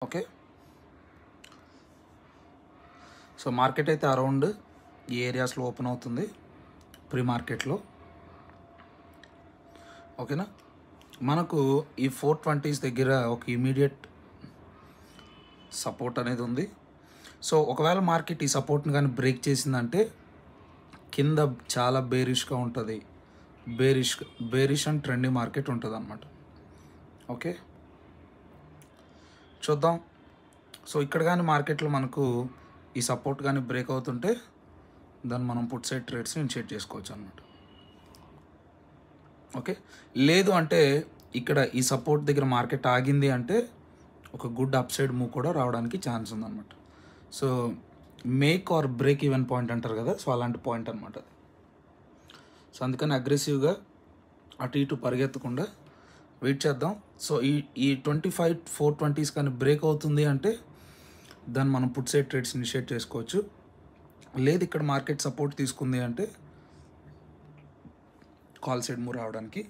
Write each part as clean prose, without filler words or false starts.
Okay. So market అయితే around ఈ ఏరియాస్లో ఓపెన్ అవుతుంది ప్రీ మార్కెట్లో. ఓకేనా, మనకు ఈ 420s దగ్గర ఒక ఇమీడియట్ సపోర్ట్ అనేది ఉంది. సో ఒకవేళ మార్కెట్ ఈ సపోర్ట్ని కానీ బ్రేక్ చేసిందంటే కింద చాలా బేరిష్గా ఉంటుంది. బేరిష్ అండ్ ట్రెండింగ్ మార్కెట్ ఉంటుంది అన్నమాట. ఓకే, చూద్దాం. సో ఇక్కడ కానీ మార్కెట్లో మనకు ఈ సపోర్ట్ కానీ బ్రేక్ అవుతుంటే దాన్ని మనం పుట్ సైడ్ ట్రేడ్స్ ఇనిషియేట్ చేసుకోవచ్చు అన్నమాట. ఓకే, లేదు అంటే ఇక్కడ ఈ సపోర్ట్ దగ్గర మార్కెట్ ఆగింది అంటే ఒక గుడ్ అప్ సైడ్ మూవ్ కూడా రావడానికి ఛాన్స్ ఉందన్నమాట. So make or break even point అంటారు కదా, సో అలాంటి పాయింట్ అనమాట అది. సో అందుకని అగ్రెసివ్గా అటు ఇటు పరిగెత్తకుండా వెయిట్ చేద్దాం. సో ఈ 25 420s కానీ బ్రేక్ అవుతుంది అంటే దాన్ని మనం పుట్ సైడ్ ట్రేడ్స్ ఇనిషియేట్ చేసుకోవచ్చు. లేదు ఇక్కడ మార్కెట్ సపోర్ట్ తీసుకుంది అంటే కాల్ సైడ్ మూవ్ రావడానికి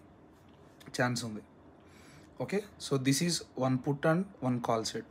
ఛాన్స్ ఉంది. Okay, so this is one put and one call side.